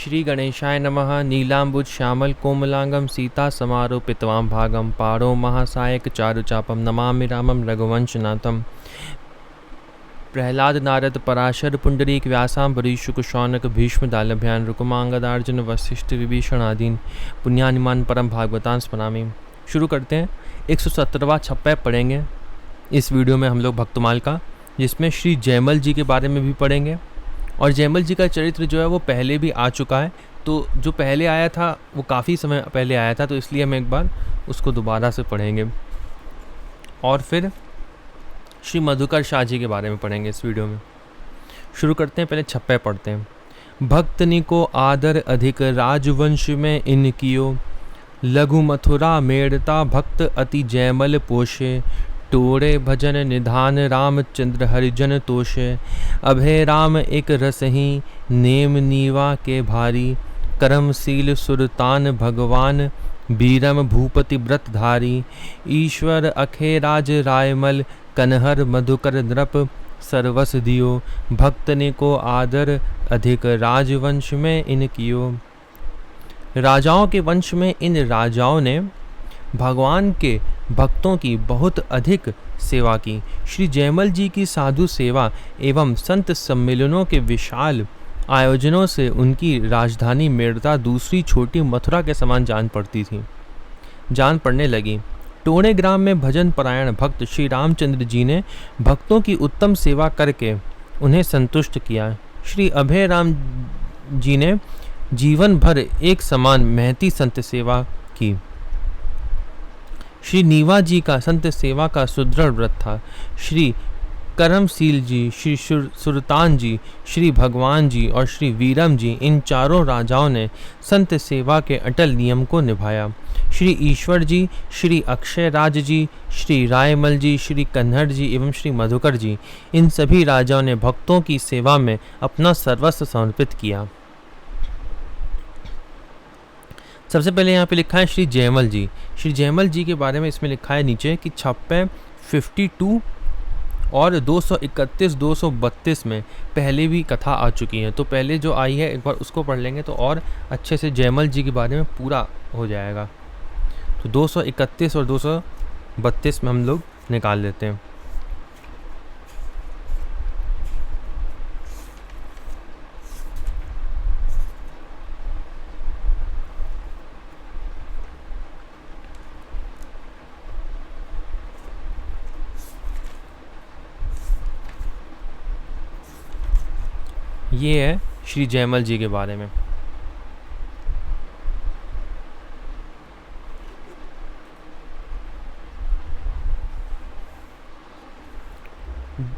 श्री गणेशाय नमः। नीलाम्बुज श्यामल कोमलांगम सीता समारोपितवाम भागम पारो महासायक चारुचापम नमामि रामम रघुवंशनाथम। प्रहलाद नारद पराशर पुंडरीक व्यासाम्बरीश शुक शौनक भीष्म दालभ्यान रुकुमांगदार्जुन वशिष्ठ विभीषण आदीन पुण्यानिमान परम भागवतान स्मरामि। शुरू करते हैं। 117वां छप्पा पढ़ेंगे इस वीडियो में हम लोग भक्तमाल का, जिसमें श्री जयमल जी के बारे में भी पढ़ेंगे। और जयमल जी का चरित्र जो है वो पहले भी आ चुका है, तो जो पहले आया था वो काफ़ी समय पहले आया था, तो इसलिए हम एक बार उसको दोबारा से पढ़ेंगे। और फिर श्री मधुकर शाह जी के बारे में पढ़ेंगे इस वीडियो में। शुरू करते हैं, पहले छप्पे पढ़ते हैं। भक्तनि को आदर अधिक राजवंश में इनकियो, लघु मथुरा मेड़ता भक्त अति जयमल पोषे। टोरे भजन निधान रामचंद्र हरिजन तोषे, अभय राम एक रसही नेम नीवा के भारी। करमशील सुरतान भगवान बीरम भूपति व्रतधारी। ईश्वर अखेराज रायमल कनहर मधुकर नृप सर्वस दियो। भक्तने को आदर अधिक राजवंश में इनकियो। राजाओं के वंश में इन राजाओं ने भगवान के भक्तों की बहुत अधिक सेवा की। श्री जयमल जी की साधु सेवा एवं संत सम्मेलनों के विशाल आयोजनों से उनकी राजधानी मेड़ता दूसरी छोटी मथुरा के समान जान पड़ने लगी। टोणे ग्राम में भजन परायण भक्त श्री रामचंद्र जी ने भक्तों की उत्तम सेवा करके उन्हें संतुष्ट किया। श्री अभय राम जी ने जीवन भर एक समान महती संत सेवा की। श्री नीवा जी का संत सेवा का सुदृढ़ व्रत था। श्री करमशील जी, श्री सुरतान जी, श्री भगवान जी और श्री वीरम जी, इन चारों राजाओं ने संत सेवा के अटल नियम को निभाया। श्री ईश्वर जी, श्री अक्षय राज जी, श्री रायमल जी, श्री कन्हर जी एवं श्री मधुकर जी, इन सभी राजाओं ने भक्तों की सेवा में अपना सर्वस्व समर्पित किया। सबसे पहले यहाँ पे लिखा है श्री जयमल जी। श्री जयमल जी के बारे में इसमें लिखा है नीचे कि छप्पे 52 और 231 232 में पहले भी कथा आ चुकी है। तो पहले जो आई है एक बार उसको पढ़ लेंगे तो और अच्छे से जयमल जी के बारे में पूरा हो जाएगा। तो 231 और 232 में हम लोग निकाल लेते हैं। ये है श्री जयमल जी के बारे में।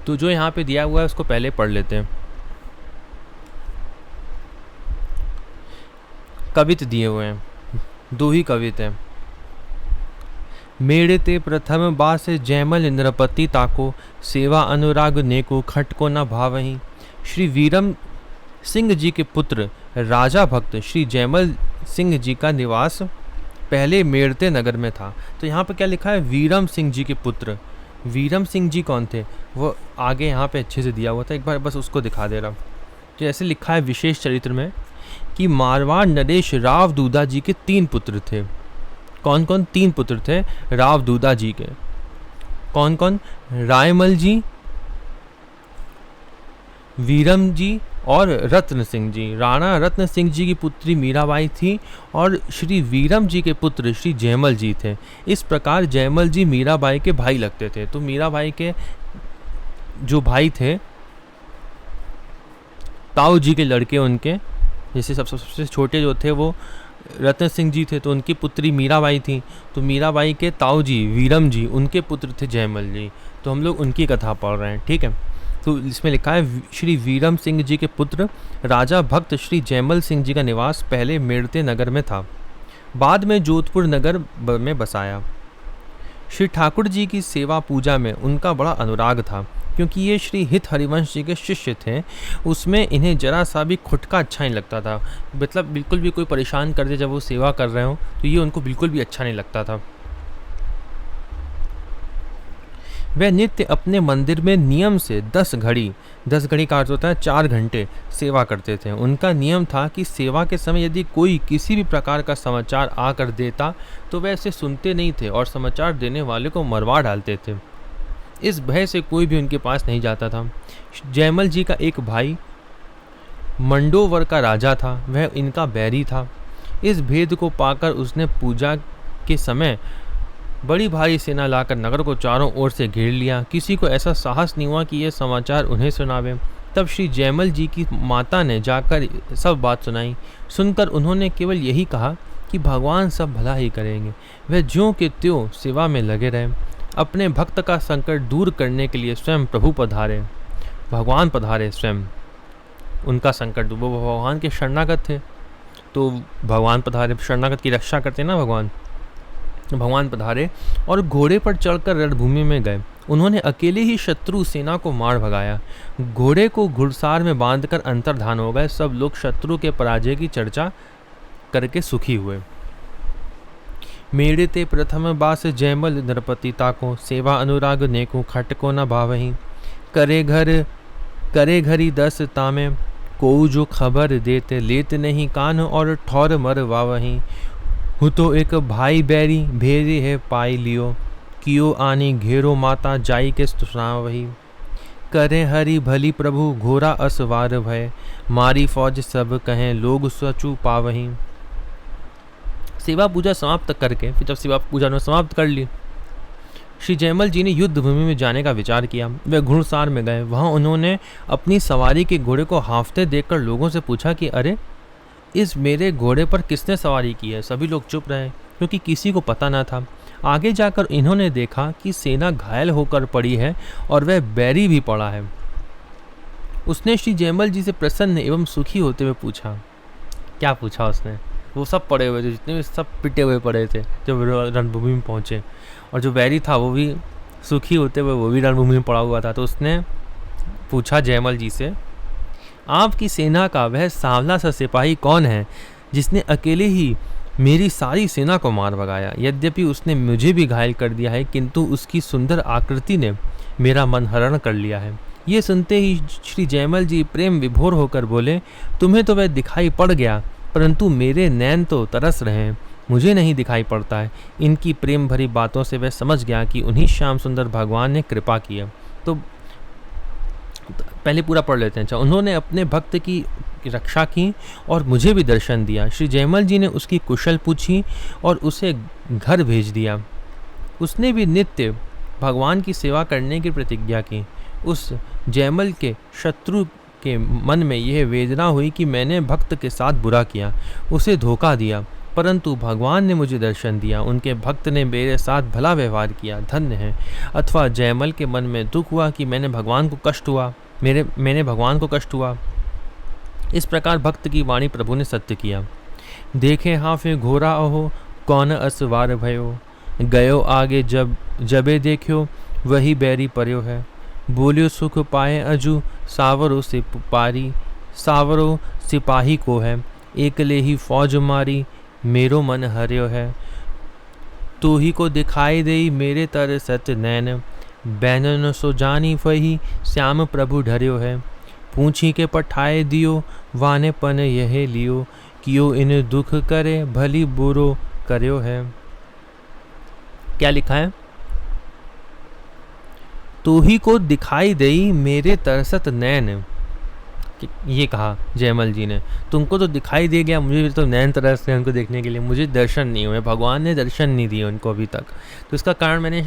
तो जो यहाँ पे दिया हुआ है उसको पहले पढ़ लेते हैं। कवित दिए हुए हैं, दो ही कवित हैं। मेड़ते प्रथम बास जयमल नृपति ताको, सेवा अनुराग नेको खटको न भावही। श्री वीरम सिंह जी के पुत्र राजा भक्त श्री जयमल सिंह जी का निवास पहले मेड़ते नगर में था। तो यहाँ पे क्या लिखा है? वीरम सिंह जी के पुत्र। वीरम सिंह जी कौन थे वो आगे यहाँ पे अच्छे से दिया हुआ था, एक बार बस उसको दिखा दे रहा हूँ। तो ऐसे लिखा है विशेष चरित्र में कि मारवाड़ नरेश राव दूदा जी के 3 पुत्र थे। कौन कौन 3 पुत्र थे राव दूदा जी के? कौन कौन? रायमल जी, वीरम जी और रत्न सिंह जी। राणा रत्न सिंह जी की पुत्री मीराबाई थी और श्री वीरम जी के पुत्र श्री जयमल जी थे। इस प्रकार जयमल जी मीराबाई के भाई लगते थे। तो मीराबाई के जो भाई थे ताऊ जी के लड़के उनके, जैसे सबसे छोटे जो थे वो रत्न सिंह जी थे, तो उनकी पुत्री मीराबाई थी। तो मीराबाई के ताऊ जी वीरम जी, उनके पुत्र थे जयमल जी। तो हम लोग उनकी कथा पढ़ रहे हैं, ठीक है। तो इसमें लिखा है श्री वीरम सिंह जी के पुत्र राजा भक्त श्री जयमल सिंह जी का निवास पहले मेड़ते नगर में था, बाद में जोधपुर नगर में बसाया। श्री ठाकुर जी की सेवा पूजा में उनका बड़ा अनुराग था, क्योंकि ये श्री हित हरिवंश जी के शिष्य थे। उसमें इन्हें जरा सा भी खुटका अच्छा नहीं लगता था। मतलब बिल्कुल भी कोई परेशान कर दे जब वो सेवा कर रहे हो तो ये उनको बिल्कुल भी अच्छा नहीं लगता था। वह नित्य अपने मंदिर में नियम से 10 घड़ी का अर्थ होता है 4 घंटे सेवा करते थे। उनका नियम था कि सेवा के समय यदि कोई किसी भी प्रकार का समाचार आकर देता तो वह इसे सुनते नहीं थे और समाचार देने वाले को मरवा डालते थे। इस भय से कोई भी उनके पास नहीं जाता था। जयमल जी का एक भाई मंडोवर का राजा था, वह इनका बैरी था। इस भेद को पाकर उसने पूजा के समय बड़ी भारी सेना लाकर नगर को चारों ओर से घेर लिया। किसी को ऐसा साहस नहीं हुआ कि यह समाचार उन्हें सुनावे। तब श्री जयमल जी की माता ने जाकर सब बात सुनाई। सुनकर उन्होंने केवल यही कहा कि भगवान सब भला ही करेंगे। वह ज्यों के त्यों सेवा में लगे रहे। अपने भक्त का संकट दूर करने के लिए स्वयं प्रभु पधारे, भगवान पधारे स्वयं। उनका संकट, वो भगवान के शरणागत थे तो भगवान पधारे, शरणागत की रक्षा करते ना भगवान। भगवान पधारे और घोड़े पर चढ़कर रणभूमि में गए। उन्होंने अकेले ही शत्रु सेना को मार भगाया। घोड़े को घुड़सार में बांधकर अंतर्धान हो गए। सब लोग शत्रु के पराजय की चर्चा करके सुखी हुए। मेरे ते प्रथम बास जयमल नरपति ताको, सेवा अनुराग नेको खटको न भावही। करे घरी 10 तामे, को जो खबर देते लेत नहीं कान और ठौर मर वावही। हूँ तो एक भाई बैरी भेरे है पाई लियो, कियो आनी घेरो माता जाई के सुनावही। करे हरि भली प्रभु घोरा असवार भय, मारी फौज सब कहें लोग सचू पावही। सेवा पूजा समाप्त करके, फिर जब सेवा पूजा ने समाप्त कर ली, श्री जयमल जी ने युद्ध भूमि में जाने का विचार किया। वे घुड़सार में गए। वहां उन्होंने अपनी सवारी के घोड़े को हांफते देखकर लोगों से पूछा कि अरे, इस मेरे घोड़े पर किसने सवारी की है। सभी लोग चुप रहे क्योंकि किसी को पता न था। आगे जाकर इन्होंने देखा कि सेना घायल होकर पड़ी है और वह बैरी भी पड़ा है। उसने श्री जयमल जी से प्रसन्न एवं सुखी होते हुए पूछा। क्या पूछा उसने? वो सब पड़े हुए थे, जितने भी सब पिटे हुए पड़े थे जब रणभूमि में पहुंचे, और जो बैरी था वो भी सुखी होते हुए वो भी रणभूमि में पड़ा हुआ था। तो उसने पूछा जयमल जी से, आपकी सेना का वह सांवला सा सिपाही कौन है जिसने अकेले ही मेरी सारी सेना को मार भगाया? यद्यपि उसने मुझे भी घायल कर दिया है, किंतु उसकी सुंदर आकृति ने मेरा मन हरण कर लिया है। ये सुनते ही श्री जयमल जी प्रेम विभोर होकर बोले, तुम्हें तो वह दिखाई पड़ गया, परंतु मेरे नैन तो तरस रहे हैं, मुझे नहीं दिखाई पड़ता है। इनकी प्रेम भरी बातों से वह समझ गया कि उन्हीं श्याम सुंदर भगवान ने कृपा की है। तो पहले पूरा पढ़ लेते हैं। अच्छा, उन्होंने अपने भक्त की रक्षा की और मुझे भी दर्शन दिया। श्री जयमल जी ने उसकी कुशल पूछी और उसे घर भेज दिया। उसने भी नित्य भगवान की सेवा करने की प्रतिज्ञा की। उस जयमल के शत्रु के मन में यह वेदना हुई कि मैंने भक्त के साथ बुरा किया, उसे धोखा दिया, परंतु भगवान ने मुझे दर्शन दिया। उनके भक्त ने मेरे साथ भला व्यवहार किया, धन्य है। अथवा जयमल के मन में दुख हुआ कि मैंने भगवान को कष्ट हुआ। इस प्रकार भक्त की वाणी प्रभु ने सत्य किया। देखे हाफे घोरा अहो, कौन असवार भयो, गयो आगे जबे देखियो, वही बैरी पर्यो है। बोलियो सुख पाए अजू, सावरो सिपाही को है, एकले ही फौज मारी, मेरो मन हर्यो है। तू ही को दिखाई देई मेरे तर सत नैन, बैनन सो जानी फही, श्याम प्रभु ढर्यो है। पूछी के पठाए दियो, वाने पन यह लियो, कियो इन दुख करे, भली बुरो कर्यो है। क्या लिखा है? तू ही को दिखाई देई मेरे तरसत नैन, ये कहा जयमल जी ने। तुमको तो दिखाई दे गया, मुझे तो नैन तरस से उनको देखने के लिए, मुझे दर्शन नहीं हुए, भगवान ने दर्शन नहीं दिए उनको अभी तक। तो इसका कारण मैंने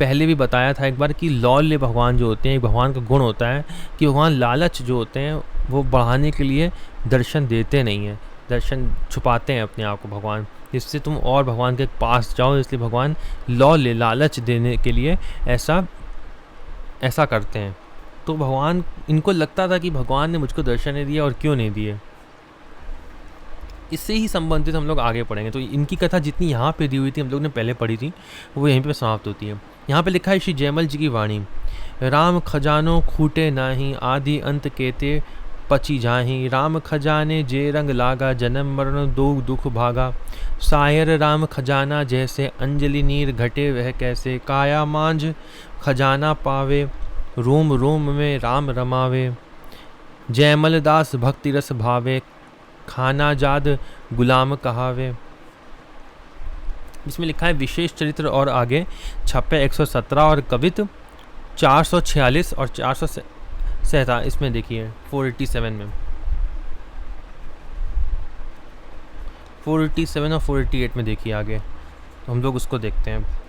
पहले भी बताया था एक बार कि लौल्य भगवान जो होते हैं, भगवान का गुण होता है कि भगवान लालच जो होते हैं वो बढ़ाने के लिए दर्शन देते नहीं हैं, दर्शन छुपाते हैं अपने आप को भगवान, जिससे तुम और भगवान के पास जाओ। इसलिए भगवान लौल्य लालच देने के लिए ऐसा करते हैं। तो भगवान, इनको लगता था कि भगवान ने मुझको दर्शन नहीं दिया और क्यों नहीं दिए। इससे ही संबंधित हम लोग आगे पढ़ेंगे। तो इनकी कथा जितनी यहाँ पे दी हुई थी, हम लोग ने पहले पढ़ी थी, वो यहीं पे समाप्त होती है। यहाँ पे लिखा है श्री जयमल जी की वाणी। राम खजानो खूटे नाही, आदि अंत केते पची जाही। राम खजाने जे रंग लागा, जन्म मरण दो दुख भागा। सायर राम खजाना जैसे, अंजलि नीर घटे वह कैसे। काया मांझ खजाना पावे, रोम रोम में राम रमावे। जयमल दास भक्ति रस भावे, खाना जाद गुलाम कहावे। इसमें लिखा है विशेष चरित्र और आगे छप्पे 117 और कवित 446 और 447। इसमें देखिए 487 में, 487 और 488 में देखिए आगे, तो हम लोग उसको देखते हैं।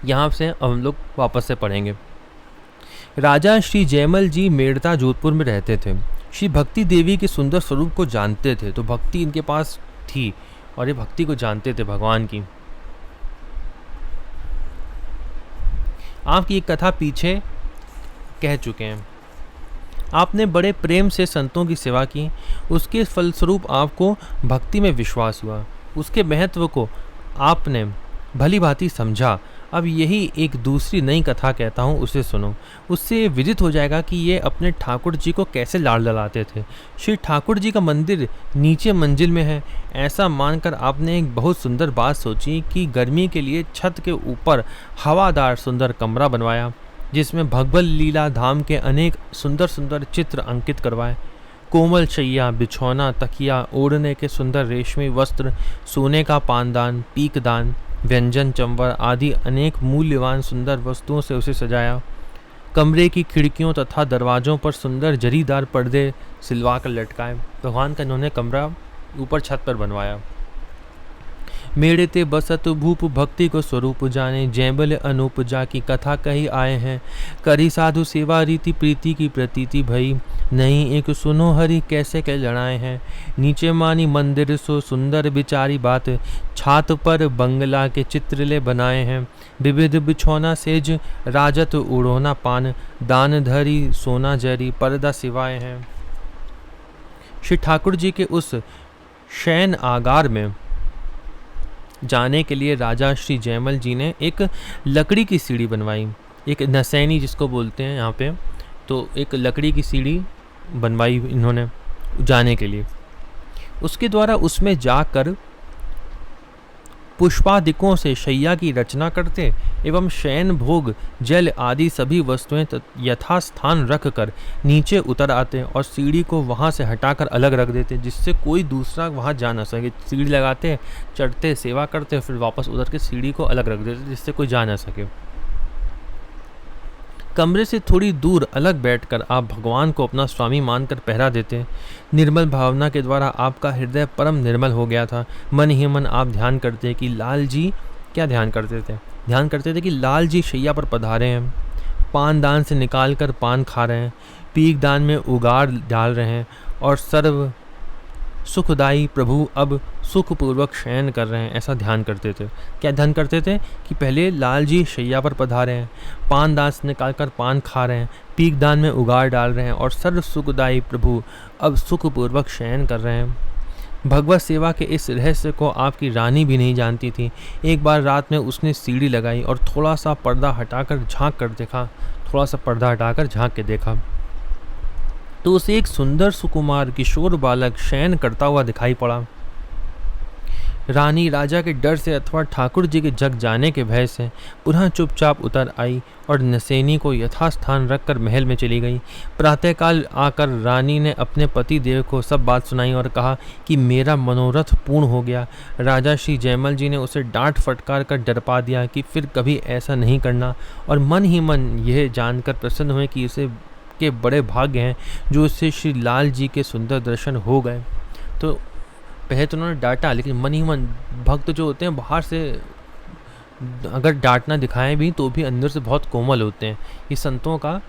यहाँ से हम लोग वापस से पढ़ेंगे। राजा श्री जयमल जी मेड़ता जोधपुर में रहते थे। श्री भक्ति देवी के सुंदर स्वरूप को जानते थे, तो भक्ति इनके पास थी और ये भक्ति को जानते थे भगवान की। आपकी एक कथा पीछे कह चुके हैं। आपने बड़े प्रेम से संतों की सेवा की, उसके फलस्वरूप आपको भक्ति में विश्वास हुआ, उसके महत्व को आपने भली भांति समझा। अब यही एक दूसरी नई कथा कहता हूँ, उसे सुनो। उससे विदित हो जाएगा कि ये अपने ठाकुर जी को कैसे लाड़ लड़ाते थे। श्री ठाकुर जी का मंदिर नीचे मंजिल में है। ऐसा मानकर आपने एक बहुत सुंदर बात सोची कि गर्मी के लिए छत के ऊपर हवादार सुंदर कमरा बनवाया, जिसमें भगवत लीला धाम के अनेक सुंदर सुंदर चित्र अंकित करवाए। कोमल शैया, बिछौना, तकिया, ओढ़ने के सुंदर रेशमी वस्त्र, सोने का पानदान, पीकदान, व्यंजन, चंवर आदि अनेक मूल्यवान सुंदर वस्तुओं से उसे सजाया। कमरे की खिड़कियों तथा दरवाज़ों पर सुंदर जरीदार पर्दे सिलवा कर लटकाए। भगवान का इन्होंने कमरा ऊपर छत पर बनवाया। मेरे ते बसत भूप भक्ति को स्वरूप जाने, जयबल अनूप जा की कथा कही आए हैं। करी साधु सेवा रीति प्रीति की प्रतीति भई, नहीं एक सुनो हरि कैसे के लड़ाए हैं। नीचे मानी मंदिर सो सुंदर बिचारी बात, छात पर बंगला के चित्रले बनाए हैं। विविध बिछौना सेज राजत उड़ोना पान, दान धरी सोना जरी पर्दा सिवाए हैं। श्री ठाकुर जी के उस शयन आगार में जाने के लिए राजा श्री जयमल जी ने एक लकड़ी की सीढ़ी बनवाई, एक नसैनी जिसको बोलते हैं यहाँ पे, तो एक लकड़ी की सीढ़ी बनवाई इन्होंने जाने के लिए। उसके द्वारा उसमें जाकर पुष्पादिकों से शैया की रचना करते एवं शयन भोग जल आदि सभी वस्तुएं यथास्थान रख कर नीचे उतर आते और सीढ़ी को वहां से हटाकर अलग रख देते, जिससे कोई दूसरा वहां जा न सके। सीढ़ी लगाते, चढ़ते, सेवा करते, फिर वापस उतर के सीढ़ी को अलग रख देते जिससे कोई जा न सके। कमरे से थोड़ी दूर अलग बैठकर आप भगवान को अपना स्वामी मानकर पहरा देते। निर्मल भावना के द्वारा आपका हृदय परम निर्मल हो गया था। मन ही मन आप ध्यान करते कि लाल जी, क्या ध्यान करते थे? ध्यान करते थे कि लाल जी शैया पर पधारे हैं, पान दान से निकाल कर पान खा रहे हैं, पीक दान में उगार डाल रहे हैं और सर्व सुखदायी प्रभु अब सुखपूर्वक शयन कर रहे हैं, ऐसा ध्यान करते थे। क्या ध्यान करते थे? कि पहले लाल जी शैया पर पधारे हैं, पान दान से निकाल कर पान खा रहे हैं, पीक दान में उगार डाल रहे हैं और सर्व सुखदायी प्रभु अब सुखपूर्वक शयन कर रहे हैं। भगवत सेवा के इस रहस्य को आपकी रानी भी नहीं जानती थी। एक बार रात में उसने सीढ़ी लगाई और थोड़ा सा पर्दा हटाकर झांक के देखा तो उसे एक सुंदर सुकुमार किशोर बालक शयन करता हुआ दिखाई पड़ा। रानी राजा के डर से अथवा ठाकुर जी के जग जाने के भय से पुनः चुपचाप उतर आई और नसैनी को यथास्थान रखकर महल में चली गई। प्रातःकाल आकर रानी ने अपने पति देव को सब बात सुनाई और कहा कि मेरा मनोरथ पूर्ण हो गया। राजा श्री जयमल जी ने उसे डांट फटकार कर डरपा दिया कि फिर कभी ऐसा नहीं करना, और मन ही मन यह जानकर प्रसन्न हुए कि उसे के बड़े भाग्य हैं जो उससे श्री लाल जी के सुंदर दर्शन हो गए। तो पहले तो उन्होंने डांटा, लेकिन मन ही मन भक्त जो होते हैं बाहर से अगर डांटना दिखाएं भी तो भी अंदर से बहुत कोमल होते हैं। ये संतों का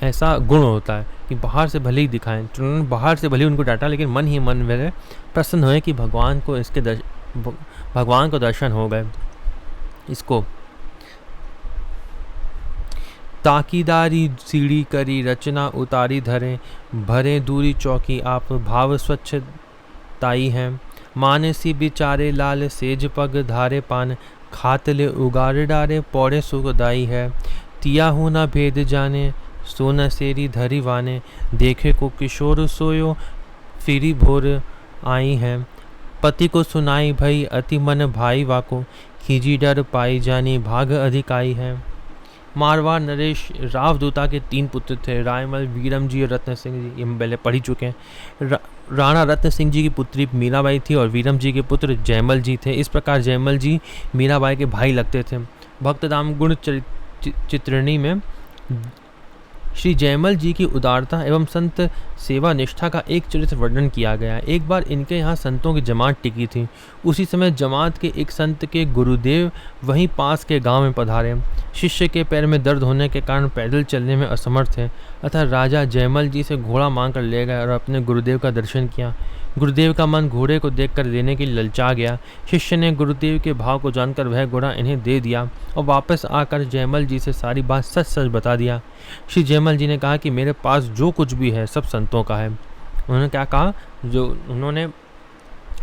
ऐसा गुण होता है कि बाहर से भले ही दिखाएं, तो उन्होंने बाहर से भले उनको डांटा लेकिन मन ही मन में प्रसन्न हुए कि भगवान को दर्शन हो गए। इसको ताकीदारी सीढ़ी करी रचना उतारी धरे, भरे दूरी चौकी आप भाव स्वच्छ ताई हैं। मानसी बिचारे लाल सेज पग धारे पान, खातले उगारे डारे पौड़े सुखदाई है। तिया हो न भेद जाने, सो न सेरी धरी वाने, देखे को किशोर सोयो, फिरी भोर आई है। पति को सुनाई भई अति मन भाई वाको, खींची डर पाई जानी भाग अधिकाई है। मारवाड़ नरेश रावदूता के 3 पुत्र थे, रायमल, वीरम जी और रत्न सिंह जी। ये हम पहले पढ़ ही चुके हैं। राणा रत्न सिंह जी की पुत्री मीराबाई थी और वीरम जी के पुत्र जयमल जी थे। इस प्रकार जयमल जी मीराबाई के भाई लगते थे। भक्त दाम गुण चित्रिणी में श्री जयमल जी की उदारता एवं संत सेवा निष्ठा का एक चरित्र वर्णन किया गया। एक बार इनके यहाँ संतों की जमात टिकी थी। उसी समय जमात के एक संत के गुरुदेव वहीं पास के गांव में पधारे। शिष्य के पैर में दर्द होने के कारण पैदल चलने में असमर्थ थे, अतः राजा जयमल जी से घोड़ा मांग कर ले गए और अपने गुरुदेव का दर्शन किया। गुरुदेव का मन घोड़े को देखकर लेने के लिए ललचा गया। शिष्य ने गुरुदेव के भाव को जानकर वह घोड़ा इन्हें दे दिया और वापस आकर जयमल जी से सारी बात सच सच बता दिया। श्री जयमल जी ने कहा कि मेरे पास जो कुछ भी है सब संतों का है। उन्होंने क्या कहा, उन्होंने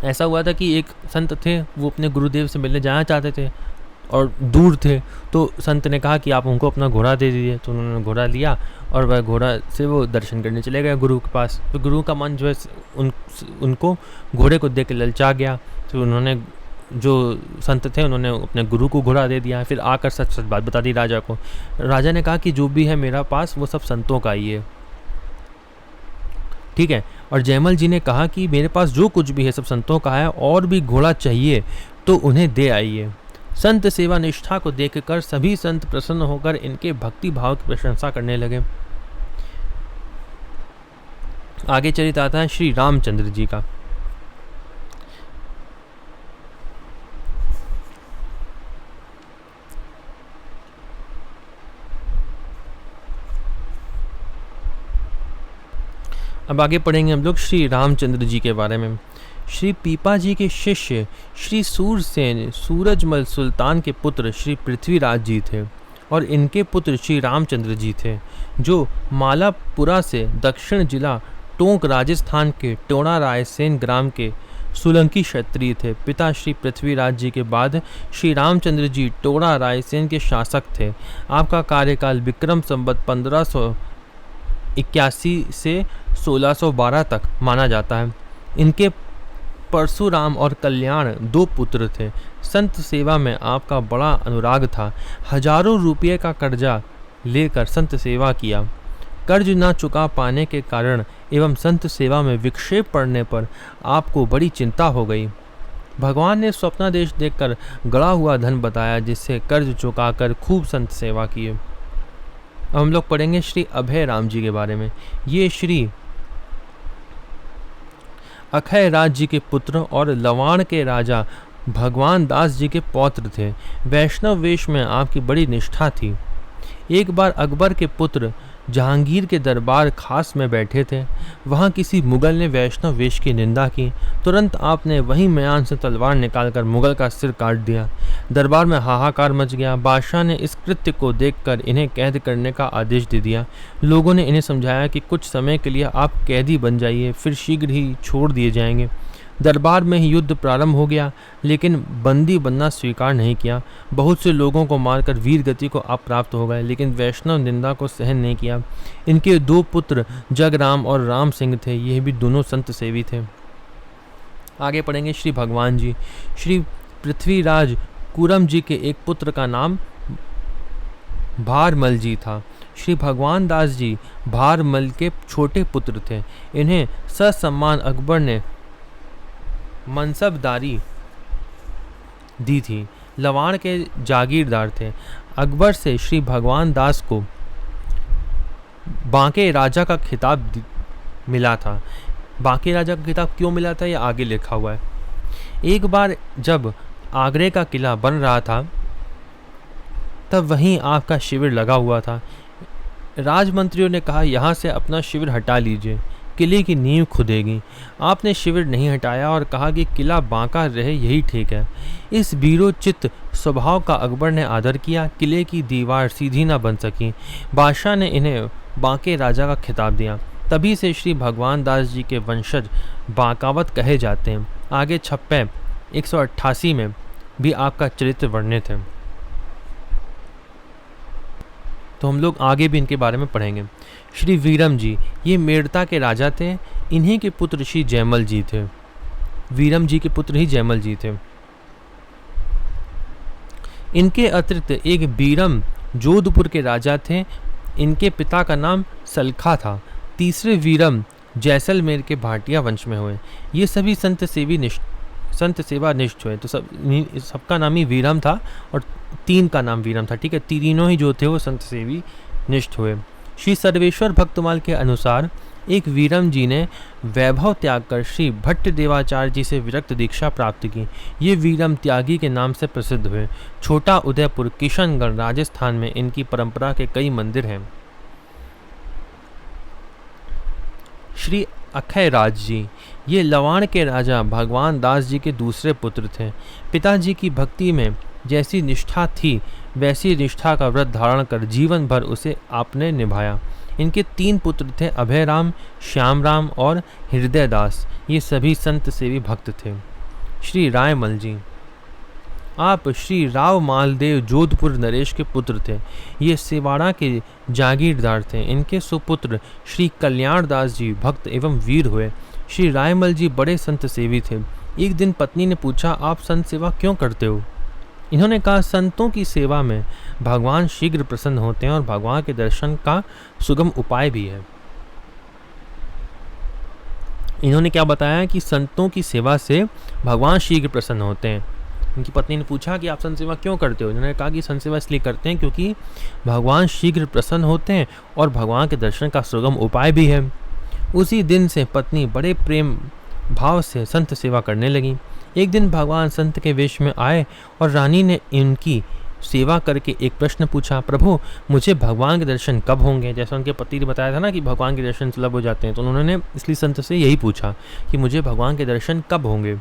ऐसा हुआ था कि एक संत थे, वो अपने गुरुदेव से मिलने जाना चाहते थे और दूर थे, तो संत ने कहा कि आप उनको अपना घोड़ा दे दीजिए। तो उन्होंने घोड़ा लिया और वह घोड़ा से वो दर्शन करने चले गए गुरु के पास। तो गुरु का मन जो है उनको घोड़े को देख के ललचा गया। तो उन्होंने, जो संत थे, उन्होंने अपने गुरु को घोड़ा दे दिया। फिर आकर सच सच बात बता दी राजा को। राजा ने कहा कि जो भी है मेरा पास वो सब संतों का ही है, ठीक है। और जयमल जी ने कहा कि मेरे पास जो कुछ भी है सब संतों का है, और भी घोड़ा चाहिए तो उन्हें दे आइए। संत सेवा निष्ठा को देखकर सभी संत प्रसन्न होकर इनके भक्ति भाव की प्रशंसा करने लगे। आगे चरित आता है श्री रामचंद्र जी का। अब आगे पढ़ेंगे हम लोग श्री रामचंद्र जी के बारे में। श्री पीपा जी के शिष्य श्री सूरसेन सूरजमल सुल्तान के पुत्र श्री पृथ्वीराज जी थे और इनके पुत्र श्री रामचंद्र जी थे, जो मालापुरा से दक्षिण जिला टोंक राजस्थान के टोणा रायसेन ग्राम के सोलंकी क्षत्रिय थे। पिता श्री पृथ्वीराज जी के बाद श्री रामचंद्र जी टोणा रायसेन के शासक थे। आपका कार्यकाल विक्रम संवत 1581 से 1612 तक माना जाता है। इनके परशुराम और कल्याण 2 पुत्र थे। संत सेवा में आपका बड़ा अनुराग था। हजारों रुपये का कर्जा लेकर संत सेवा किया। कर्ज न चुका पाने के कारण एवं संत सेवा में विक्षेप पड़ने पर आपको बड़ी चिंता हो गई। भगवान ने स्वप्नादेश देखकर गड़ा हुआ धन बताया, जिससे कर्ज चुकाकर खूब संत सेवा किए। अब हम लोग पढ़ेंगे श्री अभय राम जी के बारे में। ये श्री अक्षय राज जी के पुत्र और लवाण के राजा भगवान दास जी के पौत्र थे। वैष्णव वेश में आपकी बड़ी निष्ठा थी। एक बार अकबर के पुत्र जहांगीर के दरबार खास में बैठे थे। वहाँ किसी मुगल ने वैष्णव वेश की निंदा की। तुरंत आपने वहीं म्यान से तलवार निकालकर मुगल का सिर काट दिया। दरबार में हाहाकार मच गया। बादशाह ने इस कृत्य को देखकर इन्हें कैद करने का आदेश दे दिया। लोगों ने इन्हें समझाया कि कुछ समय के लिए आप कैदी बन जाइए, फिर शीघ्र ही छोड़ दिए जाएंगे। दरबार में ही युद्ध प्रारंभ हो गया, लेकिन बंदी बनना स्वीकार नहीं किया। बहुत से लोगों को मारकर वीर गति को आप प्राप्त हो गए, लेकिन वैष्णव निंदा को सहन नहीं किया। इनके 2 पुत्र जगराम और राम सिंह थे। यह भी दोनों संत सेवी थे। आगे पढ़ेंगे श्री भगवान जी। श्री पृथ्वीराज कुरम जी के एक पुत्र का नाम भारमल जी था। श्री भगवान दास जी भारमल के छोटे पुत्र थे। इन्हें ससम्मान अकबर ने मनसबदारी दी थी। लवाण के जागीरदार थे। अकबर से श्री भगवान दास को बांके राजा का खिताब मिला था। बांके राजा का खिताब क्यों मिला था, यह आगे लिखा हुआ है। एक बार जब आगरे का किला बन रहा था, तब वहीं आपका शिविर लगा हुआ था। राजमंत्रियों ने कहा, यहाँ से अपना शिविर हटा लीजिए, किले की नींव खुदेगी। आपने शिविर नहीं हटाया और कहा कि किला बांका रहे, यही ठीक है। इस बीरोचित स्वभाव का अकबर ने आदर किया। किले की दीवार सीधी न बन सकी। बादशाह ने इन्हें बांके राजा का खिताब दिया। तभी से श्री भगवान दास जी के वंशज बांकावत कहे जाते हैं। आगे छप्पे 188 में भी आपका चरित्र वर्णित है। तो हम लोग आगे भी इनके बारे में पढ़ेंगे। श्री वीरम जी ये मेड़ता के राजा थे। इन्हीं के पुत्र श्री जयमल जी थे। वीरम जी के पुत्र ही जयमल जी थे। इनके अतिरिक्त एक बीरम जोधपुर के राजा थे। इनके पिता का नाम सलखा था। तीसरे वीरम जैसलमेर के भाटिया वंश में हुए। ये सभी संत सेवा निष्ठ हुए। तो सबका नाम ही वीरम था और 3 का नाम वीरम था। ठीक है, तीनों ही जो थे वो संत सेवी निष्ठ हुए। श्री सर्वेश्वर भक्तमाल के अनुसार एक वीरम जी ने वैभव त्याग कर श्री भट्ट देवाचार्य जी से विरक्त दीक्षा प्राप्त की। ये वीरम त्यागी के नाम से प्रसिद्ध हुए। छोटा उदयपुर किशनगढ़ राजस्थान में इनकी परंपरा के कई मंदिर हैं। श्री अक्षय राज जी ये लवाण के राजा भगवान दास जी के दूसरे पुत्र थे। पिताजी की भक्ति में जैसी निष्ठा थी वैसी निष्ठा का व्रत धारण कर जीवन भर उसे आपने निभाया। इनके 3 पुत्र थे, अभय राम, श्याम राम और हृदय दास। ये सभी संत सेवी भक्त थे। श्री रायमल जी आप श्री राव मालदेव जोधपुर नरेश के पुत्र थे। ये सिवाड़ा के जागीरदार थे। इनके सुपुत्र श्री कल्याण दास जी भक्त एवं वीर हुए। श्री रायमल जी बड़े संत सेवी थे। एक दिन पत्नी ने पूछा, आप संत सेवा क्यों करते हो? इन्होंने कहा, संतों की सेवा में भगवान शीघ्र प्रसन्न होते हैं और भगवान के दर्शन का सुगम उपाय भी है। इन्होंने क्या बताया कि संतों की सेवा से भगवान शीघ्र प्रसन्न होते हैं। उनकी पत्नी ने पूछा कि आप संत सेवा क्यों करते हो? इन्होंने कहा कि संत सेवा इसलिए करते हैं क्योंकि भगवान शीघ्र प्रसन्न होते हैं और भगवान के दर्शन का सुगम उपाय भी है। उसी दिन से पत्नी बड़े प्रेम भाव से संत सेवा करने लगी। एक दिन भगवान संत के वेश में आए और रानी ने इनकी सेवा करके एक प्रश्न पूछा, प्रभु मुझे भगवान के दर्शन कब होंगे? जैसा उनके पति ने बताया था ना कि भगवान के दर्शन सुलभ हो जाते हैं, तो उन्होंने इसलिए संत से यही पूछा कि मुझे भगवान के दर्शन कब होंगे।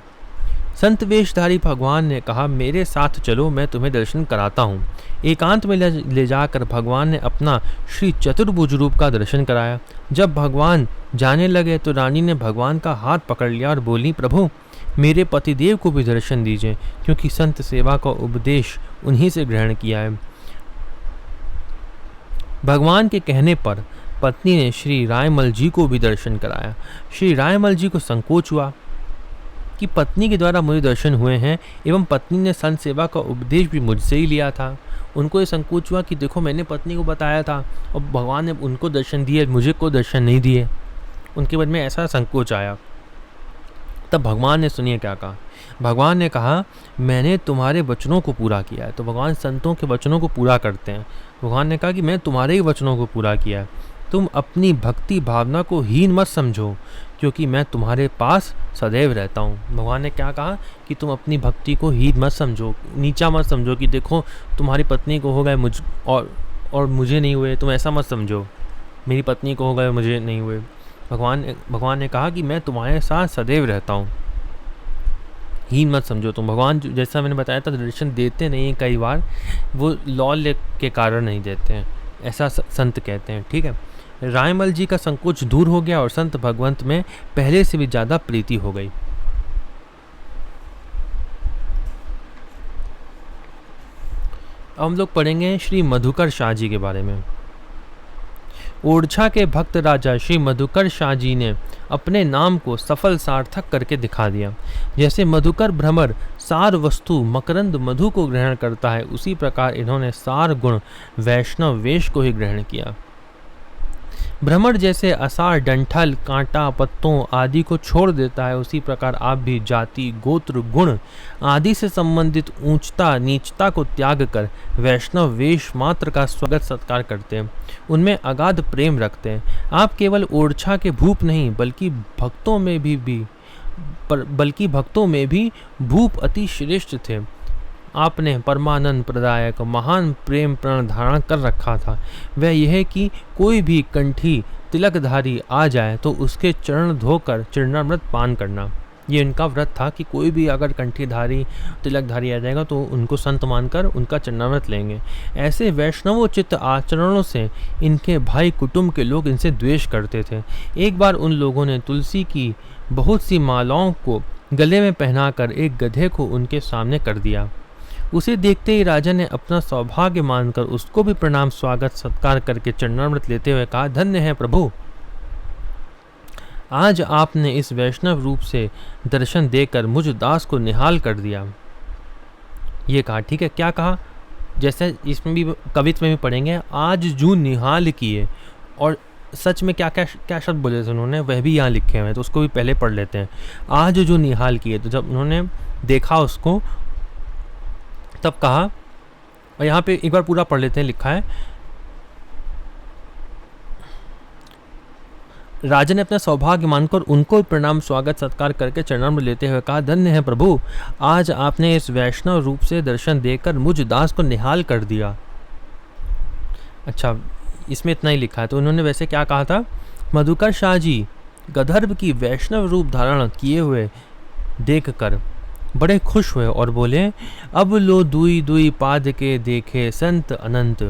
संत वेशधारी भगवान ने कहा, मेरे साथ चलो, मैं तुम्हें दर्शन कराता हूँ। एकांत में ले जाकर भगवान ने अपना श्री चतुर्भुज रूप का दर्शन कराया। जब भगवान जाने लगे तो रानी ने भगवान का हाथ पकड़ लिया और बोली, प्रभु मेरे पतिदेव को भी दर्शन दीजिए, क्योंकि संत सेवा का उपदेश उन्हीं से ग्रहण किया है। भगवान के कहने पर पत्नी ने श्री रायमल जी को भी दर्शन कराया। श्री रायमल जी को संकोच हुआ कि पत्नी के द्वारा मुझे दर्शन हुए हैं एवं पत्नी ने संत सेवा का उपदेश भी मुझसे ही लिया था। उनको ये संकोच हुआ कि देखो मैंने पत्नी को बताया था और भगवान ने उनको दर्शन दिए, मुझे को दर्शन नहीं दिए। उनके मन में ऐसा संकोच आया। तब भगवान ने सुनिए क्या कहा। भगवान ने कहा, मैंने तुम्हारे वचनों को पूरा किया है। तो भगवान संतों के वचनों को पूरा करते हैं। भगवान ने कहा कि मैं तुम्हारे ही वचनों को पूरा किया है। तुम अपनी भक्ति भावना को हीन मत समझो, क्योंकि मैं तुम्हारे पास सदैव रहता हूँ। भगवान ने क्या कहा कि तुम अपनी भक्ति को हीन मत समझो, नीचा मत समझो कि देखो तुम्हारी पत्नी को हो गए मुझ और मुझे नहीं हुए, तुम ऐसा मत समझो मेरी पत्नी को हो गए मुझे नहीं हुए। भगवान ने कहा कि मैं तुम्हारे साथ सदैव रहता हूँ, हीन मत समझो तुम। भगवान जैसा मैंने बताया था दर्शन देते नहीं हैं, कई बार वो लौल्य के कारण नहीं देते हैं, ऐसा संत कहते हैं। ठीक है, रायमल जी का संकोच दूर हो गया और संत भगवंत में पहले से भी ज़्यादा प्रीति हो गई। अब हम लोग पढ़ेंगे श्री मधुकर शाह जी के बारे में। ओरछा के भक्त राजा श्री मधुकर शाह जी ने अपने नाम को सफल सार्थक करके दिखा दिया। जैसे मधुकर भ्रमर सार वस्तु मकरंद मधु को ग्रहण करता है, उसी प्रकार इन्होंने सार गुण वैष्णव वेश को ही ग्रहण किया। भ्रमर जैसे असार डंठल कांटा पत्तों आदि को छोड़ देता है, उसी प्रकार आप भी जाति गोत्र गुण आदि से संबंधित ऊंचता नीचता को त्याग कर वैष्णव वेश मात्र का स्वागत सत्कार करते हैं, उनमें अगाध प्रेम रखते हैं। आप केवल ओरछा के भूप नहीं बल्कि भक्तों में भी भूप अति श्रेष्ठ थे। आपने परमानंद प्रदायक महान प्रेम प्रण धारण कर रखा था। वह यह कि कोई भी कंठी तिलकधारी आ जाए तो उसके चरण धोकर चरणामृत पान करना। ये इनका व्रत था कि कोई भी अगर कंठीधारी तिलकधारी आ जाएगा तो उनको संत मानकर उनका चरणामृत लेंगे। ऐसे वैष्णवोचित आचरणों से इनके भाई कुटुंब के लोग इनसे द्वेष करते थे। एक बार उन लोगों ने तुलसी की बहुत सी मालाओं को गले में पहनाकर एक गधे को उनके सामने कर दिया। उसे देखते ही राजा ने अपना सौभाग्य मानकर उसको भी प्रणाम स्वागत सत्कार करके चरणामृत लेते हुए कहा, धन्य है प्रभु, आज आपने इस वैष्णव रूप से दर्शन देकर मुझ दास को निहाल कर दिया। ये कहा, ठीक है, क्या कहा, जैसे इसमें भी कवित्व में भी पढ़ेंगे, आज जू निहाल किए, और सच में क्या क्या क्या शब्द बोले थे उन्होंने, वह भी यहाँ लिखे हुए हैं, तो उसको भी पहले पढ़ लेते हैं। आज जो निहाल किए, तो जब उन्होंने देखा उसको तब कहा, और यहाँ पे एक बार पूरा पढ़ लेते हैं, लिखा है, राजा ने अपना सौभाग्य मानकर उनको प्रणाम स्वागत सत्कार करके चरणामृत लेते हुए कहा, धन्य है प्रभु, आज आपने इस वैष्णव रूप से दर्शन देकर मुझ दास को निहाल कर दिया। अच्छा, इसमें इतना ही लिखा है। तो उन्होंने वैसे क्या कहा था, मधुकर शाह जी गंधर्व की वैष्णव रूप धारण किए हुए देखकर बड़े खुश हुए और बोले, अब लो दुई दुई पाद के देखे संत अनंत,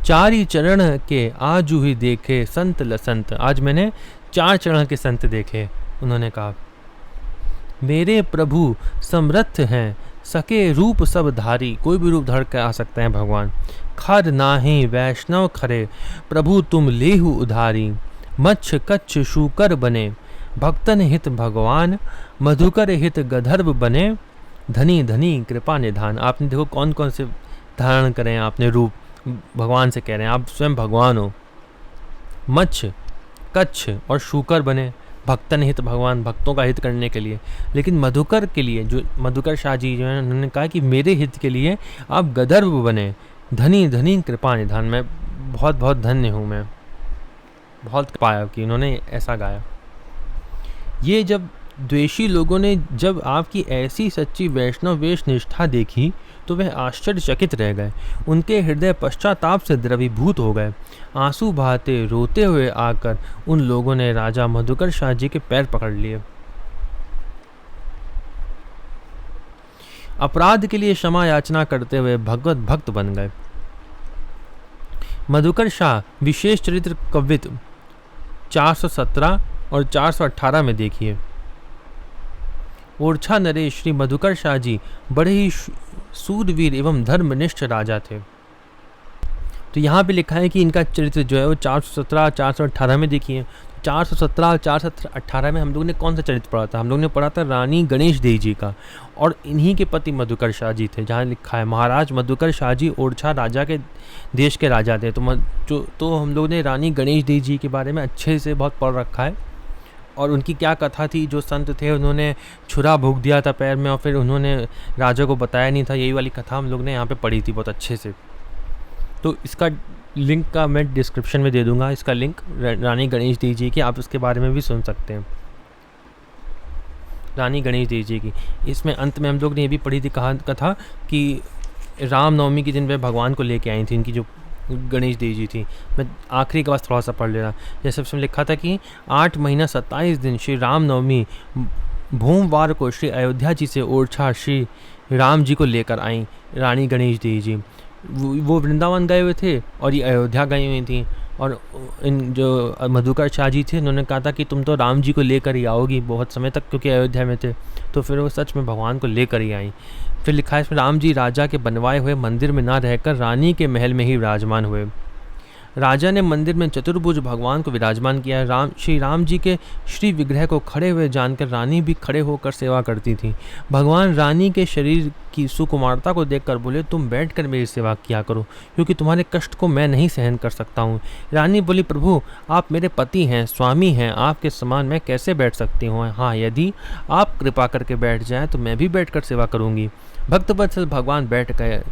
चारी चरण के आजू ही देखे संत लसंत। आज मैंने 4 चरण के संत देखे। उन्होंने कहा, मेरे प्रभु समर्थ हैं, सके रूप सब धारी, कोई भी रूप धर के आ सकते हैं भगवान। खर नाही वैष्णव खरे, प्रभु तुम लेहु उधारी, मच्छ कच्छ शूकर बने, भक्तन हित भगवान, मधुकर हित गंधर्व बने, धनी धनी कृपा निधान। आपने देखो कौन कौन से धारण करें आपने रूप, भगवान से कह रहे हैं, आप स्वयं भगवान हो। मच्छ कच्छ और शूकर बने, भक्तन हित भगवान, भक्तों का हित करने के लिए। लेकिन मधुकर के लिए, जो मधुकर शाह जी जो है, उन्होंने कहा कि मेरे हित के लिए आप गंधर्व बने, धनी धनी कृपा निधान, मैं बहुत बहुत धन्य हूँ, मैं बहुत पाया कि उन्होंने ऐसा गाया। ये जब द्वेषी लोगों ने जब आपकी ऐसी सच्ची वैष्णव वेश निष्ठा देखी तो वह आश्चर्यचकित रह गए। उनके हृदय पश्चाताप से द्रवीभूत हो गए। आंसू बहाते रोते हुए आकर उन लोगों ने राजा मधुकर शाह जी के पैर पकड़ लिए। अपराध के लिए क्षमा याचना करते हुए भगवत भक्त बन गए। मधुकर शाह विशेष चरित्र कवित्व 417 और 418 में देखिए। ओरछा नरेश श्री मधुकर शाह जी बड़े ही सूरवीर एवं धर्मनिष्ठ राजा थे। तो यहाँ पे लिखा है कि इनका चरित्र जो है वो 417 418 में देखिए। 417 और 418 में हम लोग ने कौन सा चरित्र पढ़ा था? हम लोग ने पढ़ा था रानी गणेश देवी जी का, और इन्हीं के पति मधुकर शाह जी थे। जहाँ लिखा है महाराज मधुकर शाह जी ओरछा राजा के देश के राजा थे। तो हम लोग ने रानी गणेश देवी जी के बारे में अच्छे से बहुत पढ़ रखा है, और उनकी क्या कथा थी। जो संत थे उन्होंने छुरा भोग दिया था पैर में और फिर उन्होंने राजा को बताया नहीं था। यही वाली कथा हम लोग ने यहाँ पे पढ़ी थी बहुत अच्छे से। तो इसका लिंक का मैं डिस्क्रिप्शन में दे दूंगा, इसका लिंक रानी गणेश देवी जी की, आप इसके बारे में भी सुन सकते हैं। रानी गणेश देवी जी की इसमें अंत में हम लोग ने ये भी पढ़ी थी कथा कि रामनवमी के दिन वे भगवान को लेके आई थी, इनकी जो गणेश देवी जी थी। मैं आखिरी के बाद थोड़ा सा पढ़ ले रहा। जैसे उसमें लिखा था कि 8 महीना 27 दिन श्री रामनवमी भूमवार को श्री अयोध्या जी से ओरछा श्री राम जी को लेकर आई रानी गणेश देवी जी। वो वृंदावन गए हुए थे और ये अयोध्या गई हुई थी। और इन जो मधुकर शाह जी थे उन्होंने कहा था कि तुम तो राम जी को लेकर ही आओगी बहुत समय तक, क्योंकि अयोध्या में थे। तो फिर वो सच में भगवान को लेकर ही आई। फिर लिखा है इसमें राम जी राजा के बनवाए हुए मंदिर में ना रहकर रानी के महल में ही विराजमान हुए। राजा ने मंदिर में चतुर्भुज भगवान को विराजमान किया। श्री राम जी के श्री विग्रह को खड़े हुए जानकर रानी भी खड़े होकर सेवा करती थी। भगवान रानी के शरीर की सुकुमारता को देखकर बोले, तुम बैठकर मेरी सेवा किया करो, क्योंकि तुम्हारे कष्ट को मैं नहीं सहन कर सकता हूँ। रानी बोली, प्रभु आप मेरे पति हैं, स्वामी हैं, आपके समान मैं कैसे बैठ सकती हूँ? हाँ, यदि आप कृपा करके बैठ जाएं तो मैं भी बैठकर सेवा करूँगी। भक्तवत्सल भगवान बैठ गए।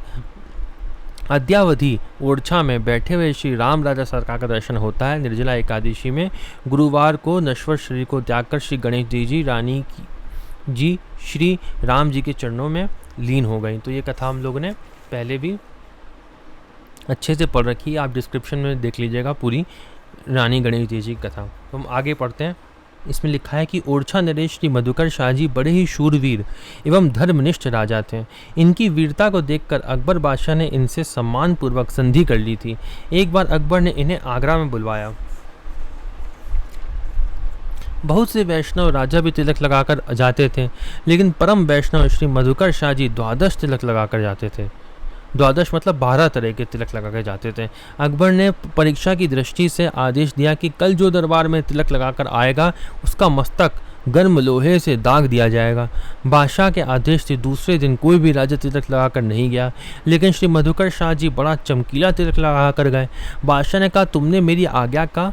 अद्यावधि ओरछा में बैठे हुए श्री राम राजा सरकार का दर्शन होता है। निर्जला एकादशी में गुरुवार को नश्वर शरीर को त्याग कर श्री गणेश देवी जी रानी जी श्री राम जी के चरणों में लीन हो गई। तो ये कथा हम लोगों ने पहले भी अच्छे से पढ़ रखी है, आप डिस्क्रिप्शन में देख लीजिएगा पूरी रानी गणेश देवी जी की कथा। तो हम आगे पढ़ते हैं। इसमें लिखा है कि ओरछा नरेश श्री मधुकर शाह जी बड़े ही शूरवीर एवं धर्मनिष्ठ राजा थे। इनकी वीरता को देखकर अकबर बादशाह ने इनसे सम्मानपूर्वक संधि कर ली थी। एक बार अकबर ने इन्हें आगरा में बुलवाया। बहुत से वैष्णव राजा भी तिलक लगाकर जाते थे, लेकिन परम वैष्णव श्री मधुकर शाह जी 12 तिलक लगाकर जाते थे। 12 मतलब 12 तरह के तिलक लगा कर जाते थे। अकबर ने परीक्षा की दृष्टि से आदेश दिया कि कल जो दरबार में तिलक लगाकर आएगा उसका मस्तक गर्म लोहे से दाग दिया जाएगा। बादशाह के आदेश से दूसरे दिन कोई भी राजा तिलक लगाकर नहीं गया, लेकिन श्री मधुकर शाह जी बड़ा चमकीला तिलक लगा कर गए। बादशाह ने कहा, तुमने मेरी आज्ञा का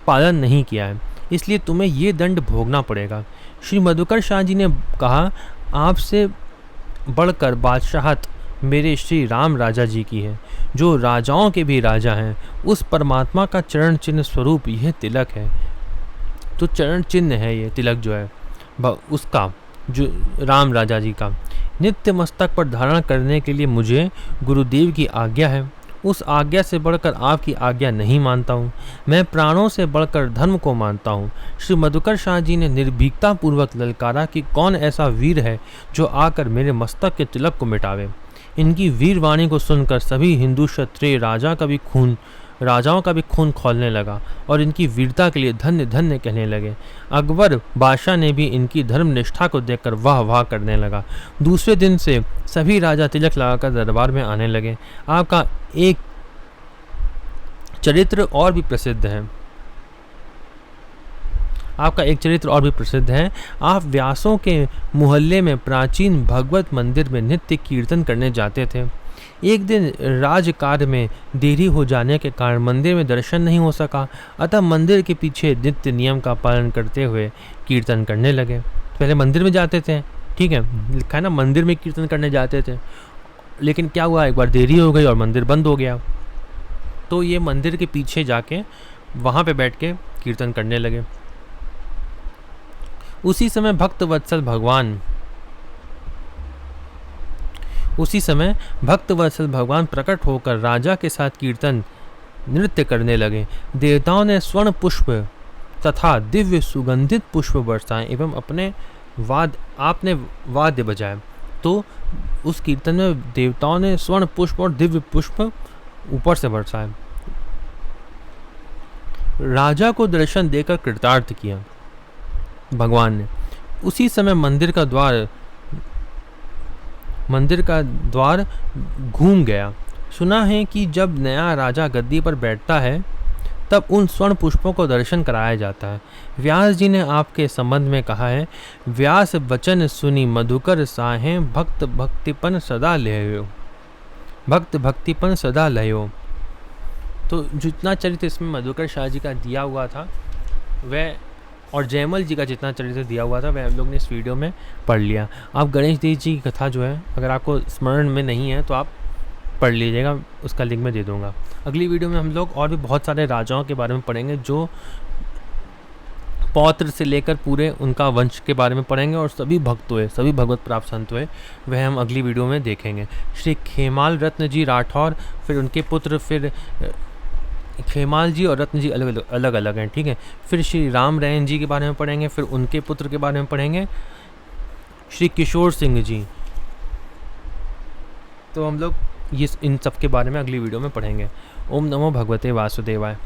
पालन नहीं किया है, इसलिए तुम्हें ये दंड भोगना पड़ेगा। श्री मधुकर शाह जी ने कहा, आपसे बढ़कर बादशाहत मेरे श्री राम राजा जी की है, जो राजाओं के भी राजा हैं। उस परमात्मा का चरण चिन्ह स्वरूप यह तिलक है। तो चरण चिन्ह है ये तिलक जो है उसका, जो राम राजा जी का। नित्य मस्तक पर धारण करने के लिए मुझे गुरुदेव की आज्ञा है। उस आज्ञा से बढ़कर आपकी आज्ञा नहीं मानता हूँ। मैं प्राणों से बढ़कर धर्म को मानता हूँ। श्री मधुकर शाह जी ने निर्भीकता पूर्वक ललकारा कि कौन ऐसा वीर है जो आकर मेरे मस्तक के तिलक को मिटावे। इनकी वीरवाणी को सुनकर सभी हिंदू क्षत्रिय राजाओं का भी खून खौलने लगा और इनकी वीरता के लिए धन्य धन्य कहने लगे। अकबर बादशाह ने भी इनकी धर्मनिष्ठा को देखकर वाह वाह करने लगा। दूसरे दिन से सभी राजा तिलक लगाकर दरबार में आने लगे। आपका एक चरित्र और भी प्रसिद्ध है। आप व्यासों के मोहल्ले में प्राचीन भगवत मंदिर में नित्य कीर्तन करने जाते थे। एक दिन राजकार्य में देरी हो जाने के कारण मंदिर में दर्शन नहीं हो सका, अतः मंदिर के पीछे नित्य नियम का पालन करते हुए कीर्तन करने लगे। पहले मंदिर में जाते थे, ठीक है, लिखा है ना, मंदिर में कीर्तन करने जाते थे, लेकिन क्या हुआ, एक बार देरी हो गई और मंदिर बंद हो गया। तो ये मंदिर के पीछे जाके वहाँ पे बैठ के कीर्तन करने लगे। उसी समय भक्तवत्सल भगवान प्रकट होकर राजा के साथ कीर्तन नृत्य करने लगे। देवताओं ने स्वर्ण पुष्प तथा दिव्य सुगंधित पुष्प बरसाए एवं आपने वाद्य बजाए। तो उस कीर्तन में देवताओं ने स्वर्ण पुष्प और दिव्य पुष्प ऊपर से बरसाए। राजा को दर्शन देकर कृतार्थ किया भगवान ने। उसी समय मंदिर का द्वार घूम गया। सुना है कि जब नया राजा गद्दी पर बैठता है तब उन स्वर्ण पुष्पों को दर्शन कराया जाता है। व्यास जी ने आपके संबंध में कहा है, व्यास वचन सुनी मधुकर साहें भक्त भक्तिपन सदा लयो। तो जितना चरित्र इसमें मधुकर शाह जी का दिया हुआ था वह, और जयमल जी का जितना चरित्र दिया हुआ था वह हम लोग ने इस वीडियो में पढ़ लिया। आप गणेश देव जी की कथा जो है अगर आपको स्मरण में नहीं है तो आप पढ़ लीजिएगा, उसका लिंक मैं दे दूंगा। अगली वीडियो में हम लोग और भी बहुत सारे राजाओं के बारे में पढ़ेंगे, जो पौत्र से लेकर पूरे उनका वंश के बारे में पढ़ेंगे, और सभी भक्त हुए, सभी भगवत प्राप्त संत हुए, वह हम अगली वीडियो में देखेंगे। श्री खेमाल रत्न जी राठौर, फिर उनके पुत्र, फिर खेमाल जी और रत्न जी अलग अलग हैं, ठीक है। फिर श्री राम रैन जी के बारे में पढ़ेंगे, फिर उनके पुत्र के बारे में पढ़ेंगे श्री किशोर सिंह जी। तो हम लोग इन सब के बारे में अगली वीडियो में पढ़ेंगे। ओम नमो भगवते वासुदेवाय।